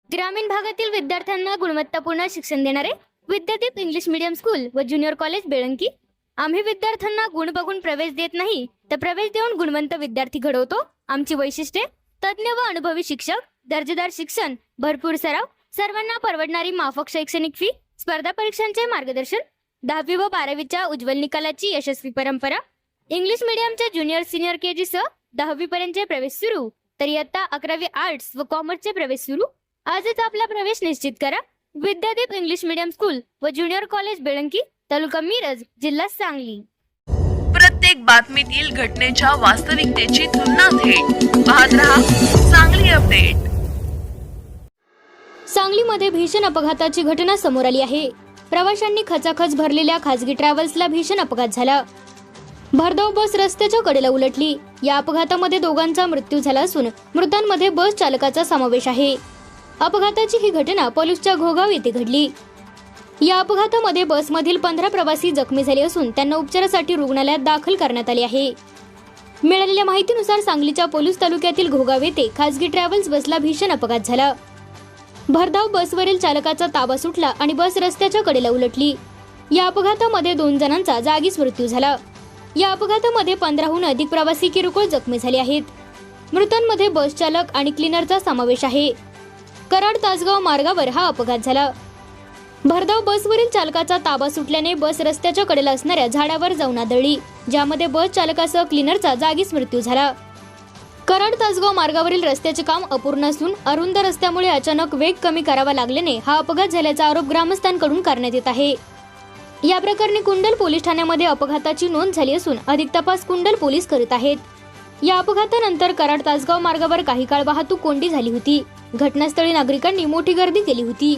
ग्रामीण भागातील विद्यार्थ्यांना गुणवत्तापूर्ण शिक्षण देणारे विद्यादीप इंग्लिश मीडियम स्कूल व ज्युनियर कॉलेज बेळंकी। आम्ही विद्यार्थ्यांना गुण बघून प्रवेश देत नाही, तर प्रवेश देऊन गुणवंत विद्यार्थी घडवतो। आमची वैशिष्ट्ये: तज्ञ व अनुभवी शिक्षक, दर्जेदार शिक्षण, भरपूर सराव, सर्वांना परवडणारी माफक शैक्षणिक फी, स्पर्धा परीक्षांचे मार्गदर्शन, 10वी व 12वीच्या उज्ज्वल निकालाची यशस्वी परंपरा, इंग्लिश मीडियमच्या ज्युनियर सिनियर केजी सह 10वी पर्यंतचे प्रवेश सुरू, तर इयत्ता 11वी आर्ट्स व कॉमर्सचे प्रवेश सुरू। आजच आपला प्रवेश निश्चित करा। विद्यादीप इंग्लिश मीडियम स्कूल व ज्युनियर कॉलेज बेळंकी, तालुका मिरज, जिल्हा सांगली। प्रत्येक बातमीतील घटनेच्या वास्तविकतेची तुलना थेट पाहत रहा सांगली अपडेट। सांगलीमध्ये भीषण अपघाताची घटना समोर आली आहे। प्रवाशांनी खचाखच भरलेल्या खासगी ट्रॅव्हल्सला भीषण अपघात झाला। भरधाव बस रस्त्याच्या कडेला उलटली। या अपघातामध्ये दोघांचा मृत्यू झाला असून मृतांमध्ये बस चालकाचा समावेश आहे। अपघाताची ही घटना पलूसच्या घोगाव येथे घडली। या अपघातामध्ये बसमधील 15 प्रवासी जखमी झाले असून त्यांना उपचारासाठी रुग्णालयात दाखल करण्यात आले आहे। मिळालेल्या माहितीनुसार सांगलीच्या पलूस तालुक्यातील घोगाव येथे खासगी ट्रॅव्हल्स बसला भीषण अपघात झाला। भरधाव बसवरील चालकाचा ताबा सुटला आणि बस रस्त्याच्या कडेला उलटली। या अपघातामध्ये 2 जणांचा जागीच मृत्यू झाला। या अपघातामध्ये 15हून अधिक प्रवासी किरकोळ जखमी झाले आहेत। मृतांमध्ये बस चालक आणि क्लीनरचा समावेश आहे। कराड तासगाव मार्गावर हा अपघात झाला। भरधाव बसवरील चालकाचा ताबा सुटल्याने बस रस्त्याच्या कडेला असणाऱ्या झाडावर जाऊन आदळली, ज्यामध्ये बस चालकासह क्लीनरचा जागीच मृत्यू झाला। कराड तासगाव मार्गावरील रस्त्याचे काम अपूर्ण असून अरुंद रस्त्यामुळे अचानक वेग कमी करावा लागल्याने हा अपघात झाल्याचा आरोप ग्रामस्थांकडून करण्यात येत आहे। या प्रकरणी कुंडल पोलीस ठाण्यामध्ये अपघाताची नोंद झाली असून अधिक तपास कुंडल पोलीस करीत आहेत। या अपघातानंतर कराड तासगाव मार्गावर काही काळ वाहतूक कोंडी झाली होती। घटनास्थळी नागरिकांनी मोठी गर्दी केली होती।